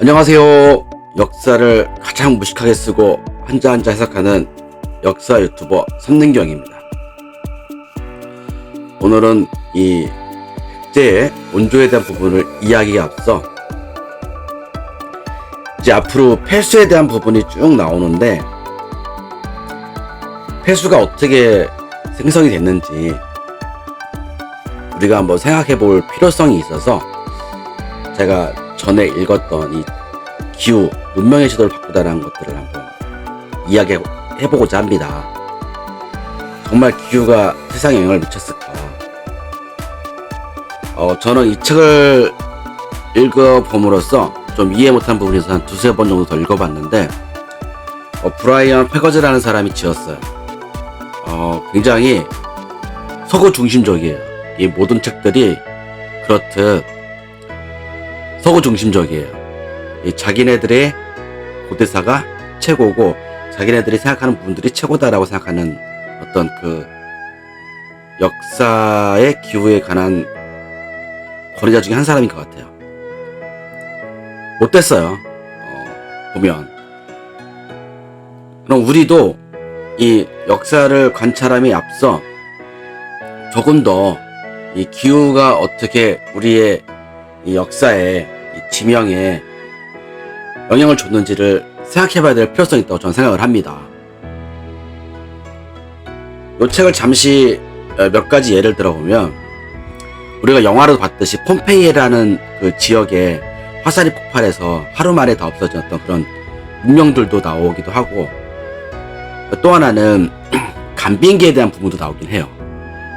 안녕하세요. 역사를 가장 무식하게 쓰고 한자 해석하는 역사 유튜버 선능경입니다. 오늘은 이 백제의 원조에 대한 부분을 이야기에 앞서 이제 앞으로 폐수에 대한 부분이 쭉 나오는데, 폐수가 어떻게 생성이 됐는지 우리가 한번 생각해 볼 필요성이 있어서 제가 전에 읽었던 이 기후, 문명의 시도를 바꾸다라는 것들을 한번 이야기해보고자 합니다. 정말 기후가 세상에 영향을 미쳤을까? 저는 이 책을 읽어봄으로써 좀 이해 못한 부분이 있어서 한 두세 번 정도 더 읽어봤는데, 브라이언 페거즈라는 사람이 지었어요. 굉장히 서구 중심적이에요. 이 모든 책들이 그렇듯 서구 중심적이에요. 이 자기네들의 고대사가 최고고 자기네들이 생각하는 부분들이 최고다라고 생각하는 어떤 그 역사의 기후에 관한 권위자 중에 한 사람인 것 같아요. 못됐어요. 보면. 그럼 우리도 이 역사를 관찰함에 앞서 조금 더 이 기후가 어떻게 우리의 이 역사에, 이 지명에 영향을 줬는지를 생각해봐야 될 필요성이 있다고 저는 생각을 합니다. 이 책을 잠시 몇 가지 예를 들어보면, 우리가 영화로 봤듯이 폼페이라는 그 지역에 화살이 폭발해서 하루 만에 다 없어졌던 그런 문명들도 나오기도 하고, 또 하나는 간빙기에 대한 부분도 나오긴 해요.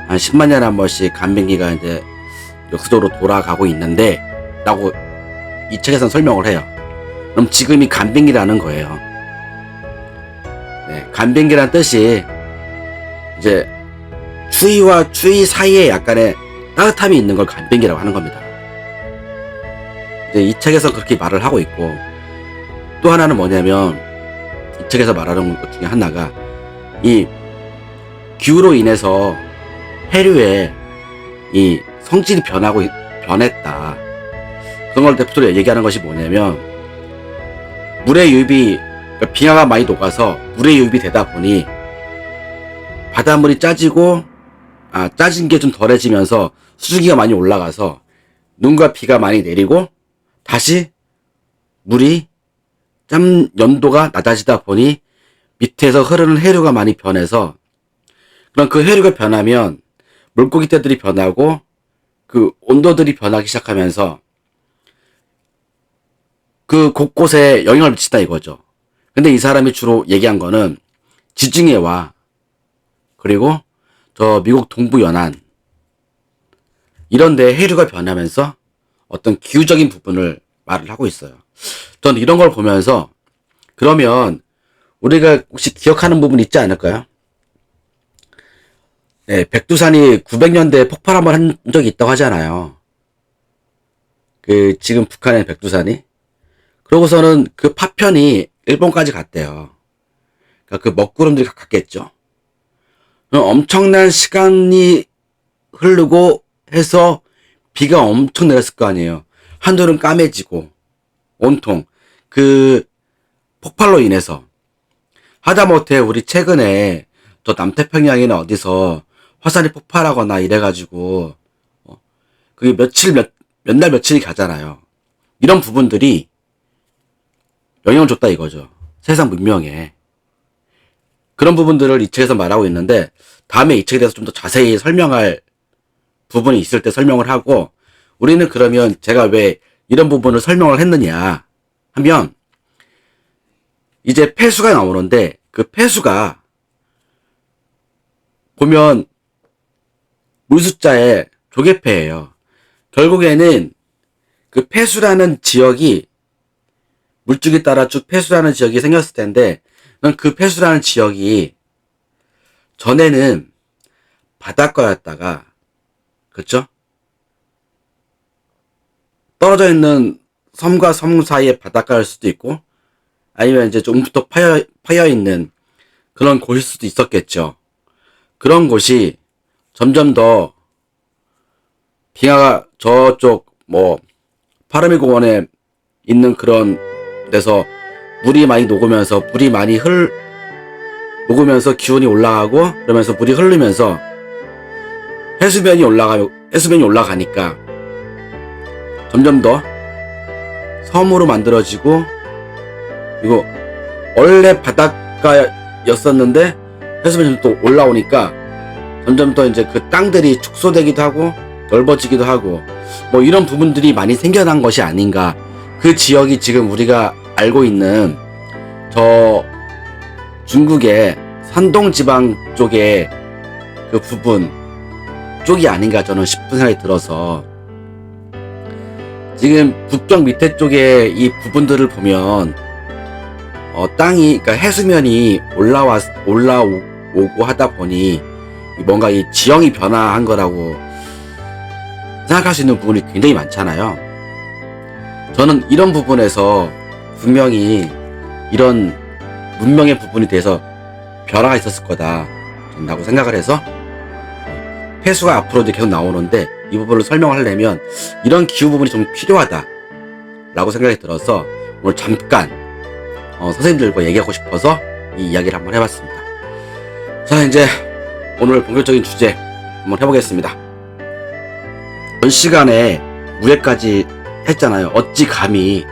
한 10만 년에 한 번씩 간빙기가 이제 역사적으로 돌아가고 있는데 라고 이 책에서는 설명을 해요. 그럼 지금이 간빙기라는 거예요. 네, 간빙기란 뜻이 이제 추위와 추위 사이에 약간의 따뜻함이 있는 걸 간빙기라고 하는 겁니다. 이제 이 책에서 그렇게 말을 하고 있고, 또 하나는 뭐냐면 이 책에서 말하는 것 중에 하나가 이 기후로 인해서 해류에 이 성질이 변했다. 그런 걸 대표적으로 얘기하는 것이 뭐냐면, 물의 유입이, 그러니까 빙하가 많이 녹아서 물의 유입이 되다 보니 바닷물이 짜지고, 짜진 게 좀 덜해지면서 수증기가 많이 올라가서 눈과 비가 많이 내리고, 다시 물이 연도가 낮아지다 보니 밑에서 흐르는 해류가 많이 변해서, 그럼 그 해류가 변하면 물고기 떼들이 변하고 그 온도들이 변하기 시작하면서 그 곳곳에 영향을 미친다 이거죠. 근데 이 사람이 주로 얘기한 거는 지중해와 그리고 저 미국 동부 연안 이런데 해류가 변하면서 어떤 기후적인 부분을 말을 하고 있어요. 전 이런 걸 보면서, 그러면 우리가 혹시 기억하는 부분 있지 않을까요? 네, 백두산이 900년대에 폭발 한번 한 적이 있다고 하잖아요. 지금 북한의 백두산이. 그러고서는 그 파편이 일본까지 갔대요. 그러니까 그 먹구름들이 갔겠죠. 엄청난 시간이 흐르고 해서 비가 엄청 내렸을 거 아니에요. 하늘은 까매지고, 온통. 그 폭발로 인해서. 하다못해 우리 최근에 저 남태평양이나 어디서 화산이 폭발하거나 이래가지고 그게 몇 날 며칠이 가잖아요. 이런 부분들이 영향을 줬다 이거죠. 세상 문명에. 그런 부분들을 이 책에서 말하고 있는데, 다음에 이 책에 대해서 좀 더 자세히 설명할 부분이 있을 때 설명을 하고, 우리는 그러면 제가 왜 이런 부분을 설명을 했느냐 하면, 이제 폐수가 나오는데, 그 폐수가 보면 물숫자에 조개폐예요. 결국에는 그 폐수라는 지역이, 물줄기 따라 쭉 폐수라는 지역이 생겼을 텐데, 그 폐수라는 지역이 전에는 바닷가였다가, 그쵸? 떨어져 있는 섬과 섬 사이의 바닷가일 수도 있고, 아니면 이제 조금부터 파여 있는 그런 곳일 수도 있었겠죠. 그런 곳이 점점 더 빙하가 저쪽 파르미 공원에 있는 그런 데서 물이 많이 녹으면서 녹으면서 기온이 올라가고 그러면서 물이 흐르면서 해수면이 올라가니까 점점 더 섬으로 만들어지고, 그리고 원래 바닷가였었는데 해수면이 또 올라오니까 점점 더 이제 그 땅들이 축소되기도 하고 넓어지기도 하고 뭐 이런 부분들이 많이 생겨난 것이 아닌가. 그 지역이 지금 우리가 알고 있는 저 중국의 산동 지방 쪽의 그 부분 쪽이 아닌가 저는 싶은 생각이 들어서, 지금 북경 밑에 쪽에 이 부분들을 보면 땅이, 그러니까 해수면이 올라오고 하다 보니 뭔가 이 지형이 변화한 거라고 생각할 수 있는 부분이 굉장히 많잖아요. 저는 이런 부분에서 분명히 이런 문명의 부분에 대해서 변화가 있었을 거다라고 생각을 해서, 폐수가 앞으로 이제 계속 나오는데 이 부분을 설명을 하려면 이런 기후 부분이 좀 필요하다라고 생각이 들어서 오늘 잠깐 선생님들과 얘기하고 싶어서 이 이야기를 한번 해봤습니다. 자, 이제 오늘 본격적인 주제 한번 해보겠습니다. 전 시간에 무예까지 했잖아요. 어찌 감히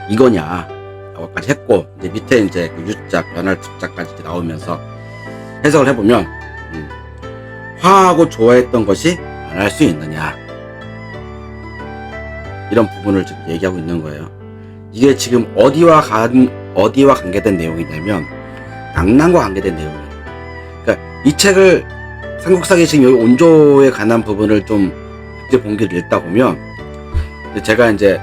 이거냐 라고까지 했고, 이제 밑에 이제 그 유자, 변할 투자까지 나오면서 해석을 해보면 화하고 좋아했던 것이 변할 수 있느냐, 이런 부분을 지금 얘기하고 있는 거예요. 이게 지금 어디와 관계된 내용이냐면 낭낭과 관계된 내용이에요. 그러니까 이 책을 삼국사기 지금 여기 온조에 관한 부분을 좀 백제봉기를 읽다 보면 제가 이제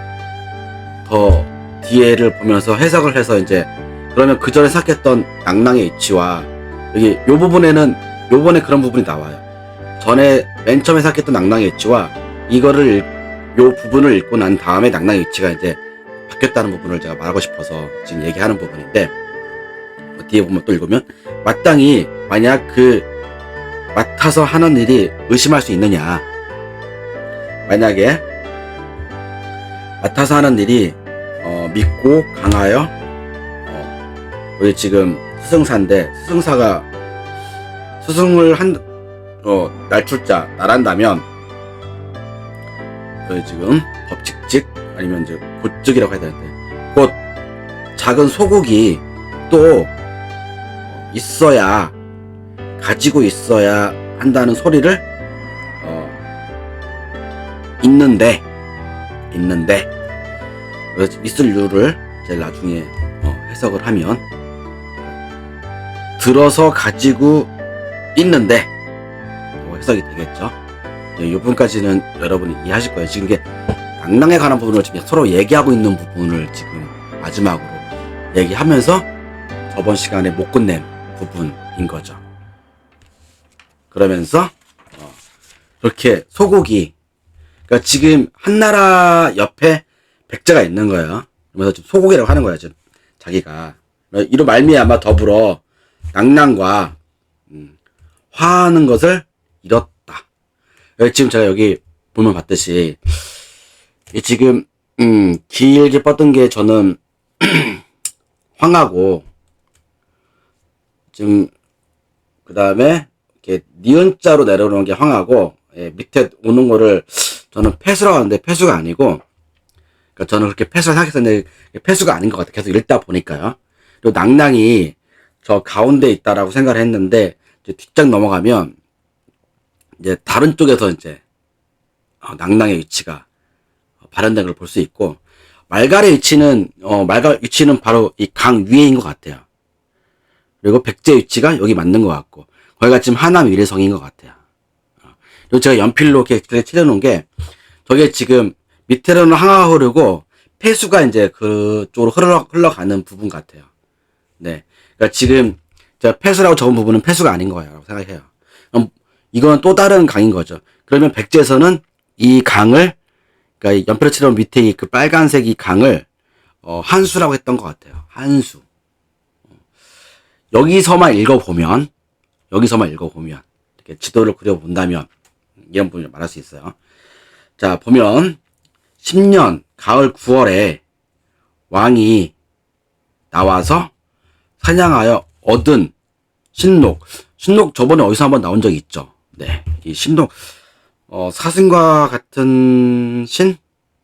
더 뒤에를 보면서 해석을 해서 이제 그러면 그 전에 생각했던 낭낭의 위치와 여기 요 부분에는 요번에 그런 부분이 나와요. 전에 맨 처음에 생각했던 낭낭의 위치와 요 부분을 읽고 난 다음에 낭낭의 위치가 이제 바뀌었다는 부분을 제가 말하고 싶어서 지금 얘기하는 부분인데, 뒤에 보면 또 읽으면 마땅히 만약 그 맡아서 하는 일이 의심할 수 있느냐, 만약에 맡아서 하는 일이 믿고 강하여 우리 지금 스승사인데 스승사가 스승을 날한다면 지금 법칙직 아니면 이제 고직이라고 해야 되는데, 곧 작은 소국이 또 있어야, 가지고 있어야 한다는 소리를 있는데 있을 이유를 제가 나중에 해석을 하면 들어서 가지고 있는데 해석이 되겠죠. 이 부분까지는 여러분이 이해하실 거예요. 지금 이게 낭낭에 관한 부분을 지금 서로 얘기하고 있는 부분을 지금 마지막으로 얘기하면서 저번 시간에 못 끝낸 부분인 거죠. 그러면서 그렇게 소국이, 그러니까 지금 한나라 옆에 백제가 있는 거예요. 그러면서 지금 소국이라고 하는 거예요. 지금 자기가 이로 말미암아 더불어 낭낭과 화하는 것을 잃었다. 지금 제가 여기 보면 봤듯이 지금 길게 뻗은 게 저는 황하고, 지금 그 다음에 이렇게 니은자로 내려오는 게 황하고, 밑에 오는 거를 저는 폐수라고 하는데 폐수가 아니고, 그러니까 저는 그렇게 폐수라 생각했었는데 폐수가 아닌 것 같아요. 계속 읽다 보니까요. 그리고 낭낭이 저 가운데 있다라고 생각을 했는데 이제 뒷장 넘어가면 이제 다른 쪽에서 이제 낭낭의 위치가 발현된 걸 볼 수 있고, 말갈의 위치는 바로 이 강 위에인 것 같아요. 그리고 백제 위치가 여기 맞는 것 같고, 거기가 지금 하남 위례성인 것 같아요. 그리고 제가 연필로 이렇게 칠해놓은 게, 저게 지금 밑에로는 항아가 흐르고 폐수가 이제 그쪽으로 흘러가는 부분 같아요. 네, 그러니까 지금 제가 폐수라고 적은 부분은 폐수가 아닌 거예요, 생각해요. 이건 또 다른 강인 거죠. 그러면 백제에서는 이 강을, 그러니까 연필로 칠해놓은 밑에 그 빨간색 이 강을 한수라고 했던 것 같아요. 한수. 여기서만 읽어보면 이렇게 지도를 그려본다면 이런 부분을 말할 수 있어요. 자, 보면 10년, 가을 9월에 왕이 나와서 사냥하여 얻은 신록. 신록 저번에 어디서 한번 나온 적이 있죠. 네. 이 신록, 사슴과 같은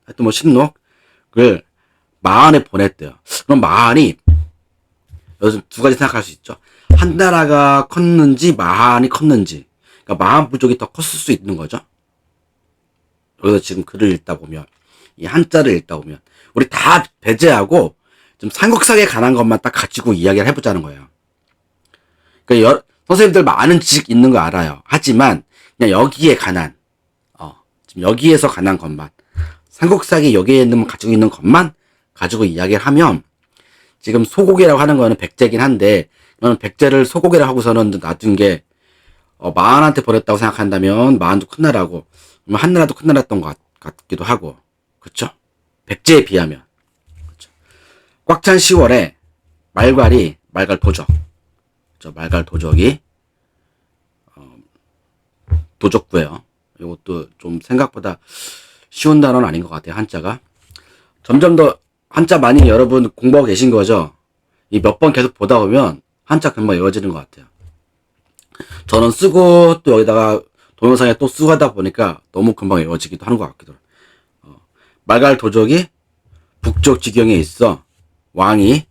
하여튼 뭐 신록을 마한에 보냈대요. 그럼 마한이, 요즘 두 가지 생각할 수 있죠. 한나라가 컸는지, 마한이 컸는지. 그러니까 마한 부족이 더 컸을 수 있는 거죠. 여기서 지금 글을 읽다 보면, 이 한자를 읽다 보면, 우리 다 배제하고, 좀 삼국사에 관한 것만 딱 가지고 이야기를 해보자는 거예요. 그러니까 선생님들 많은 지식 있는 거 알아요. 하지만 그냥 여기에 관한 지금 여기에서 관한 것만 삼국사기 여기에 있는 가지고 있는 것만 가지고 이야기를 하면 지금 소고개라고 하는 거는 백제긴 한데 그러면 백제를 소고개라고 하고서는 놔둔 게 마한한테 버렸다고 생각한다면 마한도 큰 나라고 한나라도 큰 나라였던 것 같기도 하고 그렇죠? 백제에 비하면 그렇죠? 꽉 찬 10월에 말갈 도적 말갈 도적이 도적구예요. 이것도 좀 생각보다 쉬운 단어는 아닌 것 같아요. 한자가 점점 더 한자 많이 여러분 공부하고 계신 거죠. 이 몇 번 계속 보다 보면 한자 금방 외워지는 것 같아요. 저는 쓰고 또 여기다가 동영상에 또 쓰고 하다 보니까 너무 금방 외워지기도 하는 것 같기도 해요. 말갈 도적이 북쪽 지경에 있어 왕이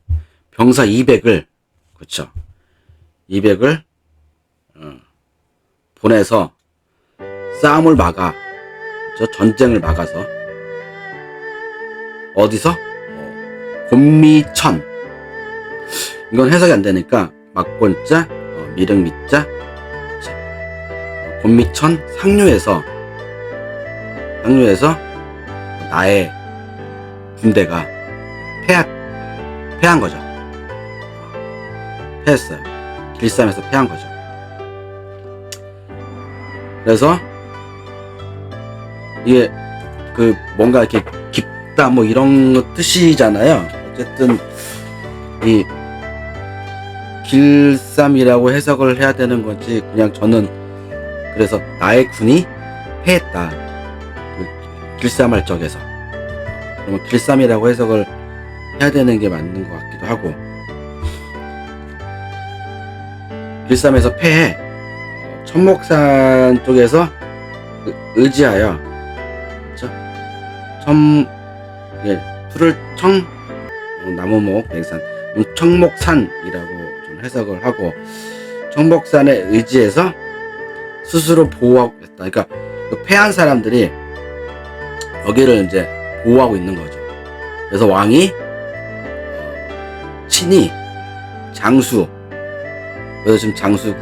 병사 200을 그렇죠. 200을 보내서 싸움을 막아 전쟁을 막아서 어디서 곤미천 이건 해석이 안 되니까 막곤자 미륵미자 곤미천 상류에서 나의 군대가 패한 거죠. 패했어요. 길쌈에서 패한 거죠. 그래서 이게 뭔가 이렇게 깊다 뭐 이런 뜻이잖아요. 어쨌든 이 길쌈이라고 해석을 해야 되는 건지 그냥 저는 그래서 나의 군이 패했다. 길쌈할 적에서 그러면 길쌈이라고 해석을 해야 되는 게 맞는 것 같기도 하고 길쌈에서 패해 천목산 쪽에서 의지하여 그렇죠? 풀을 나무목 백산 청목산이라고 좀 해석을 하고 청목산에 의지해서 스스로 보호하고 있다. 그러니까 패한 사람들이 여기를 이제 보호하고 있는 거죠. 그래서 왕이 친히 장수 그래서 지금 장수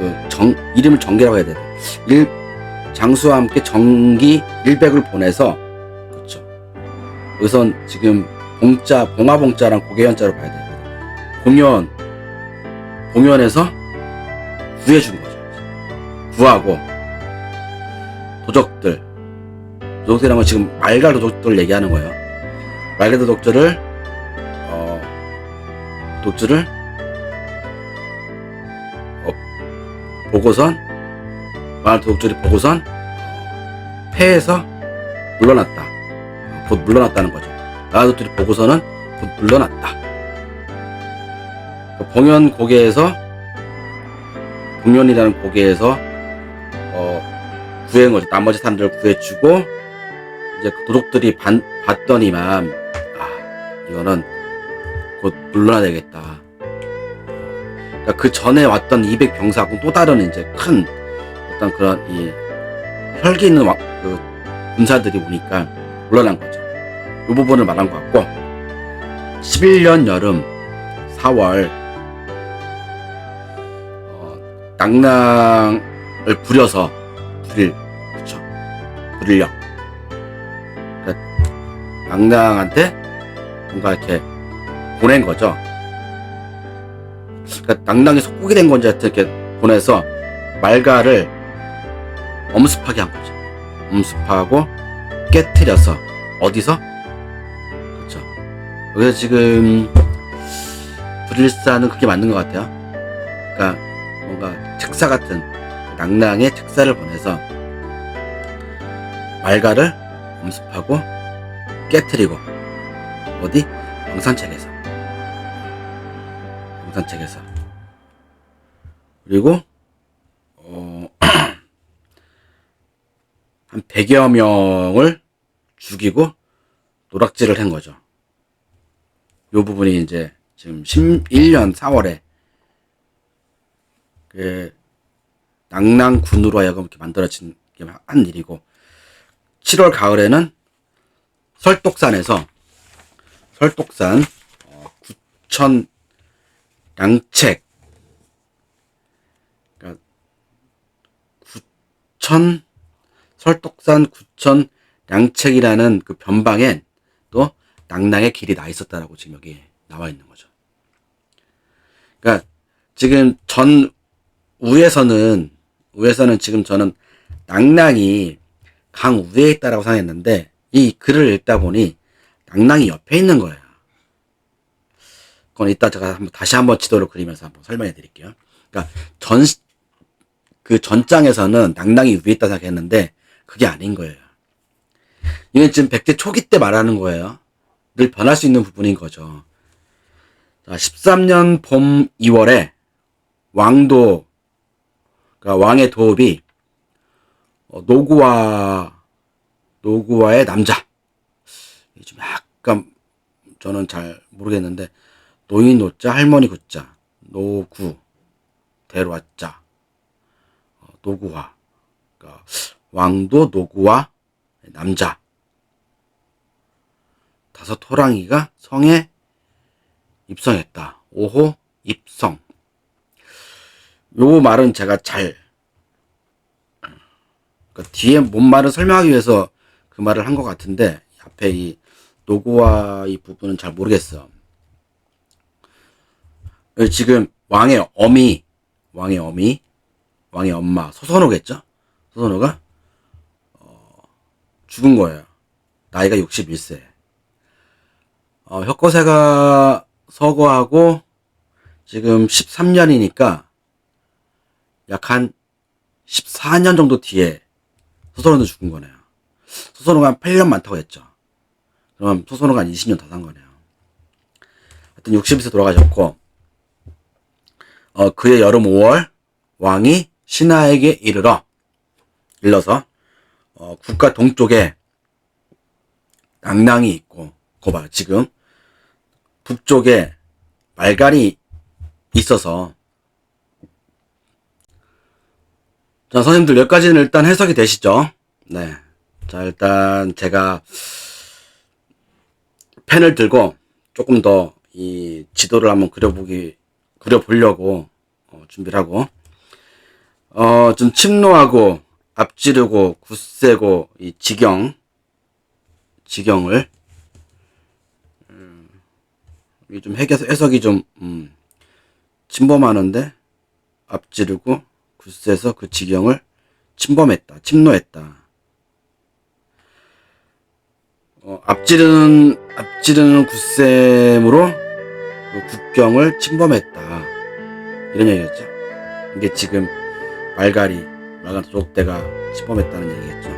이름을 정계라고 해야 돼. 장수와 함께 정기 100을 보내서 그렇죠. 우선 지금 봉화봉자랑 고개연자로 봐야 돼요. 봉연에서 구해준 거죠. 구하고 도적들이란 건 지금 말갈 도적들 얘기하는 거예요. 말갈 도적들을 보고선 말갈 도적들이 보고선 패해서 물러났다. 곧 물러났다는 거죠. 말갈 도적들이 보고서는 곧 물러났다. 봉연이라는 고개에서 구해한 거죠. 나머지 사람들을 구해주고 이제 그 도적들이 봤더니만 이거는 곧 물러나야 되겠다. 그러니까 그 전에 왔던 200병사하고 또 다른 이제 큰 어떤 그런 이 혈기 있는 군사들이 오니까 물러난 거죠. 이 부분을 말한 것 같고 11년 여름 4월 낭랑을 부려서 부리려 그러니까 낭랑한테 뭔가 이렇게 보낸 거죠. 그러니까 낭랑이 속국이 된 건지 하여튼 이렇게 보내서 말갈을 엄습하게 한 거죠. 엄습하고 깨트려서 어디서? 그렇죠. 여기서 지금 불일사는 그게 맞는 것 같아요. 그러니까 뭔가 특사 같은 낭랑의 특사를 보내서 말갈을 엄습하고 깨트리고 어디? 영산책에서. 그리고 한 100여 명을 죽이고 노락질을 한 거죠. 요 부분이 이제 지금 11년 4월에 그 낙랑군으로 하여금 이렇게 만들어진 한 일이고, 7월 가을에는 설독산 구천 양책, 그러니까 설독산 구천 양책이라는 그 변방엔 또 낙랑의 길이 나 있었다라고 지금 여기 나와 있는 거죠. 그러니까 지금 우에서는 지금 저는 낙랑이 강 우에 있다라고 생각했는데, 이 글을 읽다 보니 낙랑이 옆에 있는 거예요. 그건 이따 제가 다시 한번 지도를 그리면서 한번 설명해 드릴게요. 그러니까 전장에서는 낙랑이 위에 있다 생각했는데 그게 아닌 거예요. 이건 지금 백제 초기 때 말하는 거예요. 늘 변할 수 있는 부분인 거죠. 자, 13년 봄 2월에 그러니까 왕의 도읍이 노구와의 남자. 좀 약간 저는 잘 모르겠는데, 노인 노자, 할머니 구자, 노구, 대로와자, 노구화. 그러니까 왕도 노구와 남자. 5 호랑이가 성에 입성했다. 5호 입성. 요 말은 제가 그러니까 뒤에 뭔 말을 설명하기 위해서 그 말을 한 것 같은데, 앞에 이 노구와 이 부분은 잘 모르겠어. 지금 왕의 엄마 소선호겠죠? 소선호가 죽은 거예요. 나이가 61세. 혁거세가 서거하고 지금 13년이니까 약 한 14년 정도 뒤에 소선호도 죽은 거네요. 소선호가 한 8년 많다고 했죠. 그럼 소선호가 한 20년 더 산 거네요. 하여튼 60세 돌아가셨고, 그해 여름 5월 왕이 신하에게 일러서 국가 동쪽에 낙랑이 있고, 거봐요. 지금 북쪽에 말갈이 있어서, 자, 선생님들 여기까지는 일단 해석이 되시죠? 네. 자, 일단 제가 펜을 들고 조금 더 이 지도를 한번 그려보려고 준비를 하고, 좀 침노하고 앞지르고 굳세고 이 지경을 좀 해석이 좀 침범하는데, 앞지르고 굳세서 그 지경을 침노했다. 앞지르는 굳셈으로 그 국경을 침범했다. 이런 얘기겠죠. 이게 지금 말간 도적대가 침범했다는 얘기겠죠.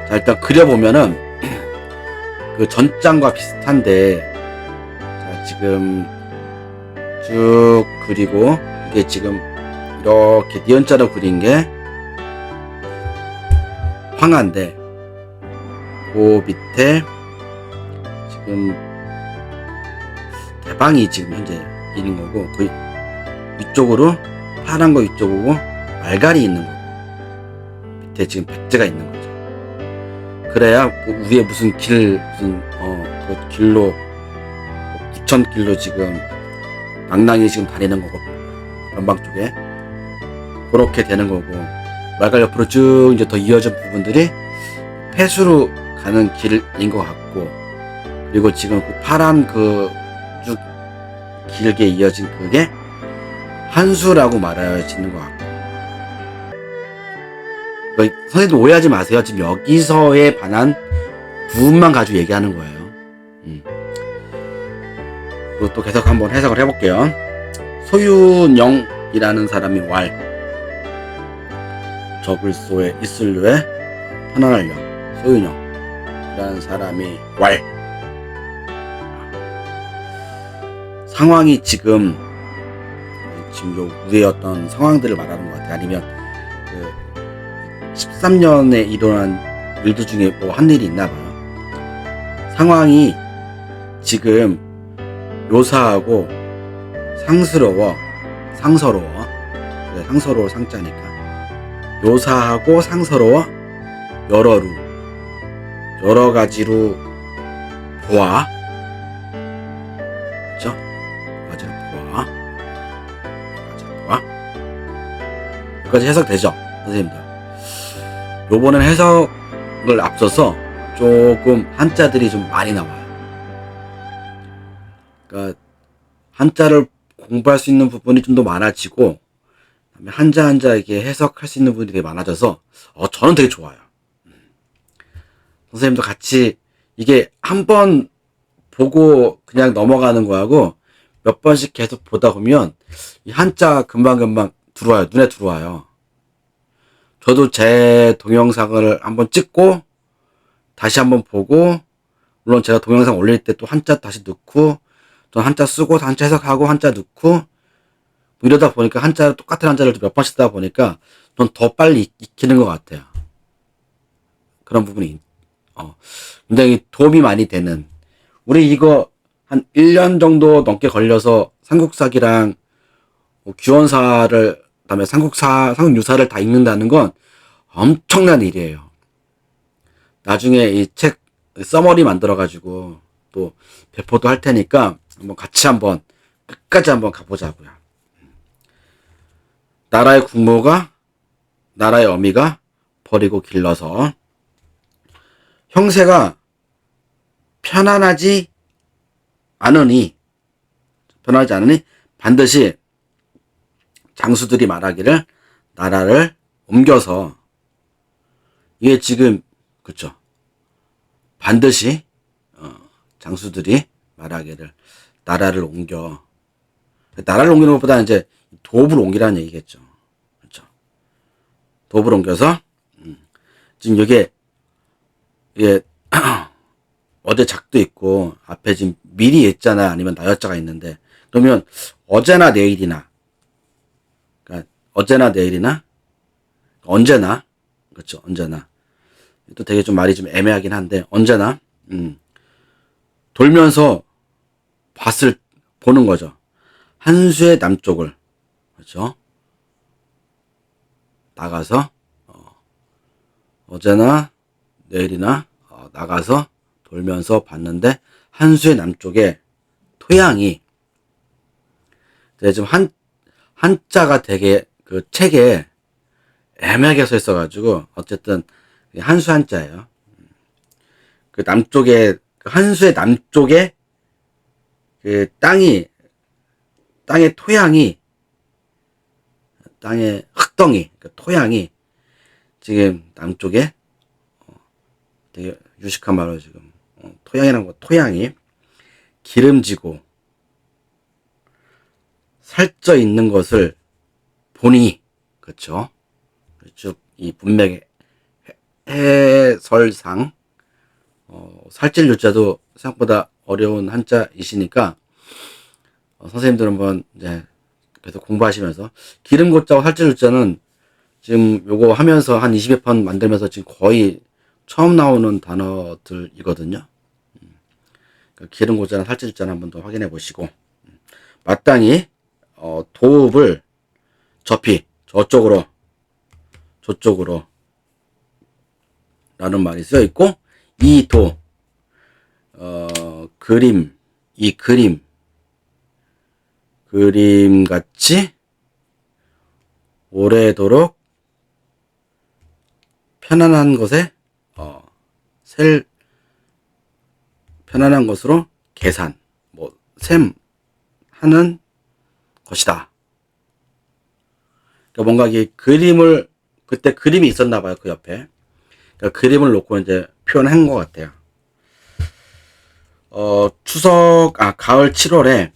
자, 일단 그려보면은 그 전장과 비슷한데, 자, 지금 쭉 그리고, 이게 지금 이렇게 니은자로 그린 게 황한데, 그 밑에 지금 대방이 지금 현재 있는 거고, 그 위쪽으로 파란 거 위쪽으로 말갈이 있는 거고, 밑에 지금 백제가 있는 거죠. 그래야 위에 무슨 그 길로 9,000길로 지금 낙랑이 지금 다니는 거고, 변방 쪽에 그렇게 되는 거고, 말갈 옆으로 쭉 이제 더 이어진 부분들이 폐수로 가는 길인 것 같고, 그리고 지금 그 파란 그 쭉 길게 이어진 그게 한수라고 말해지는 것 같고, 그러니까 선생님들 오해하지 마세요. 지금 여기서에 관한 부분만 가지고 얘기하는 거예요. 그리고 또 계속 한번 해석을 해볼게요. 소윤영이라는 사람이 적을소에 있을류에 편안하려, 소윤영이라는 사람이 상황이 지금 우리의 어떤 상황들을 말하는 것 같아요. 아니면 그 13년에 일어난 일들 중에 뭐 한 일이 있나 봐요. 상황이 지금 묘사하고 상스러워, 상서로워 상자니까 묘사하고 상서로워 여러 가지로 보아, 그렇죠? 여러 가지로 보아 여기까지 해석되죠, 선생님들? 요번엔 해석을 앞서서 조금 한자들이 좀 많이 나와요. 그러니까 한자를 공부할 수 있는 부분이 좀 더 많아지고, 그다음에 한자 이렇게 해석할 수 있는 부분이 되게 많아져서 저는 되게 좋아요. 선생님도 같이 이게 한 번 보고 그냥 넘어가는 거하고 몇 번씩 계속 보다 보면 이 한자 금방 들어와요. 눈에 들어와요. 저도 제 동영상을 한번 찍고 다시 한번 보고, 물론 제가 동영상 올릴 때 또 한자 다시 넣고, 또 한자 쓰고 한자 해석하고 한자 넣고, 이러다 보니까 똑같은 한자를 몇 번 쓰다 보니까 좀 더 빨리 익히는 것 같아요. 그런 부분이 굉장히 도움이 많이 되는, 우리 이거 한 1년 정도 넘게 걸려서 삼국사기랑 규원사를, 그다음에 삼국유사를 다 읽는다는 건 엄청난 일이에요. 나중에 이 책 서머리 만들어가지고 또 배포도 할 테니까 같이 끝까지 한번 가보자고요. 나라의 국모가, 나라의 어미가 버리고 길러서 형세가 편안하지 않으니 반드시 장수들이 말하기를 나라를 옮겨서, 이게 지금 그쵸, 반드시 장수들이 말하기를 나라를 옮기는 것보다 이제 도읍을 옮기라는 얘기겠죠. 그렇죠. 도읍을 옮겨서 지금 이게 어제 작도 있고 앞에 지금 미리 했잖아, 아니면 나였자가 있는데, 그러면 어제나 내일이나, 그러니까 어제나 내일이나 언제나, 그렇죠, 언제나. 또 되게 좀 말이 좀 애매하긴 한데, 언제나 돌면서 보는 거죠. 한수의 남쪽을, 그렇죠, 나가서 어제나 내일이나 나가서 돌면서 봤는데, 한수의 남쪽에 토양이, 좀 한자가 되게 그 책에 애매하게 써 있어가지고, 어쨌든 한수 한자예요. 그 남쪽에, 한수의 남쪽에 그 땅의 토양이, 땅의 흙덩이, 그 토양이 지금 남쪽에 되게 유식한 말로 지금 토양이라는 거, 토양이 기름지고 살쪄 있는 것을 보니, 그렇죠? 쭉 이 문맥의 해설상 살찔 유자도 생각보다 어려운 한자이시니까 선생님들 한번 이제 계속 공부하시면서, 기름 고자와 살찔 유자는 지금 요거 하면서 한 20여 편 만들면서 지금 거의 처음 나오는 단어들이거든요. 그러니까 기름 고자나 살찔 유자는 한번 더 확인해 보시고, 마땅히 도읍을 저쪽으로 라는 말이 쓰여 있고, 이 그림 같이 오래도록 편안한 것에 편안한 것으로 하는 것이다. 그러니까 뭔가 이 그림을, 그때 그림이 있었나 봐요, 그 옆에. 그러니까 그림을 놓고 이제 표현한 것 같아요. 가을 7월에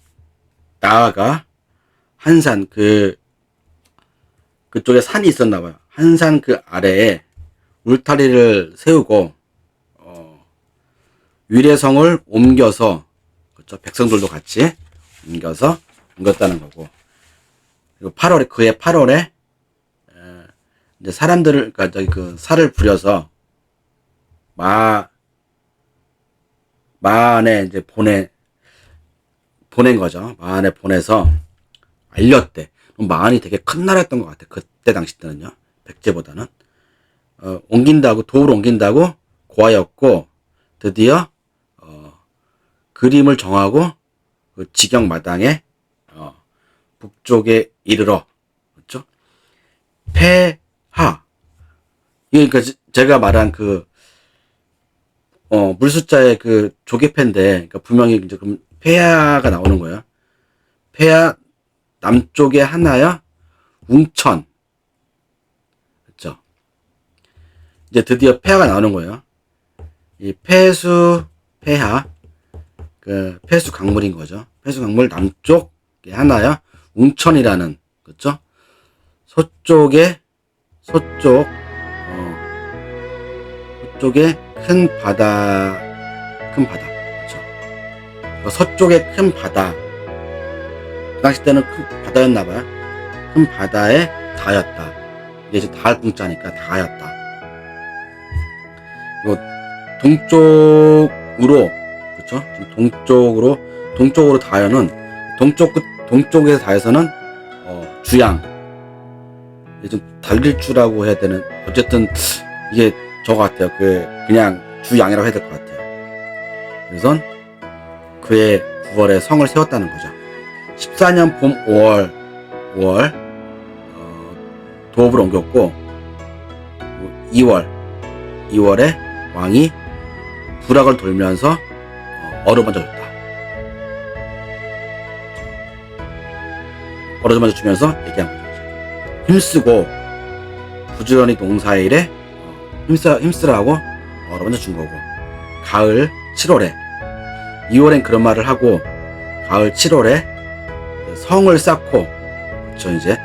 나아가 한산, 그쪽에 산이 있었나 봐요. 한산 그 아래에 울타리를 세우고 위례성을 옮겨서, 그렇죠, 백성들도 같이 옮겼다는 거고. 그리고 8월에, 그해 8월에, 이제 사람들을, 그러니까 저기 그 살을 부려서 마안에 이제 보낸 거죠. 마안에 보내서 알렸대. 마안이 되게 큰 나라였던 것 같아. 그때 당시 때는요. 백제보다는. 도읍을 옮긴다고 고하였고, 드디어, 그림을 정하고, 그 지경 마당에, 북쪽에 이르러, 그렇죠? 폐하. 이게 그러니까 제가 말한 물숫자의 그 조개패인데, 그러니까 분명히 이제 그럼 폐하가 나오는 거예요. 폐하 남쪽에 하나야 웅천. 그렇죠? 이제 드디어 폐하가 나오는 거예요. 이 폐하, 그 폐수 강물인 거죠. 폐수 강물 남쪽에 하나야 웅천이라는, 그렇죠? 서쪽에 큰 바다, 그렇죠? 서쪽에 큰 바다, 그 당시 때는 큰 바다였나봐요. 큰 바다에 닿았다. 이제 닿을 궁자니까 닿았다. 요 동쪽으로, 그렇죠? 동쪽으로 닿으는, 동쪽에서 닿아서는 주양, 좀 달릴주라고 해야 되는, 어쨌든 이게 저거 같아요. 그냥 주양이라고 해야 될 것 같아요. 그래서 그의 9월에 성을 세웠다는 거죠. 14년 봄 5월 도읍을 옮겼고, 2월에 왕이 부락을 돌면서 어루만져 줬다. 어루만져 주면서 얘기한 거죠. 힘쓰고 부지런히 농사일에 힘쓰라고 어루만져 준 거고, 가을 7월에, 2월엔 그런 말을 하고, 가을 7월에 성을 쌓고, 그렇죠? 이제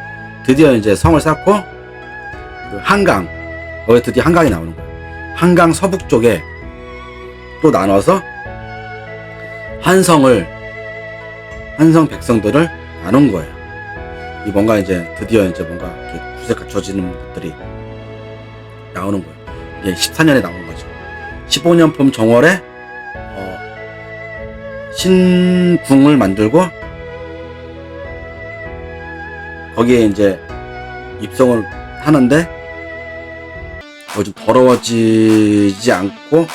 드디어 이제 성을 쌓고, 그 한강, 거기 드디어 한강이 나오는 거예요. 한강 서북 쪽에 또 나눠서 한성 백성들을 나눈 거예요. 이 뭔가 이제 드디어 이제 뭔가 이렇게 구색 갖춰지는 것들이 나오는 거예요. 이게 14년에 나온 거죠. 15년 봄 정월에 신궁을 만들고, 거기에 이제 입성을 하는데, 좀 더러워지지 않고,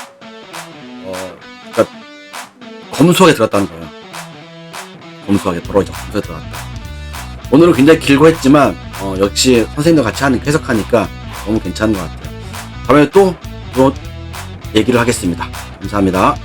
그러니까 검소하게 들어갔다는 거예요. 검소하게 들어갔다. 오늘은 굉장히 길고 했지만, 역시 선생님과 같이 해석하니까 너무 괜찮은 것 같아요. 다음에 또 얘기를 하겠습니다. 감사합니다.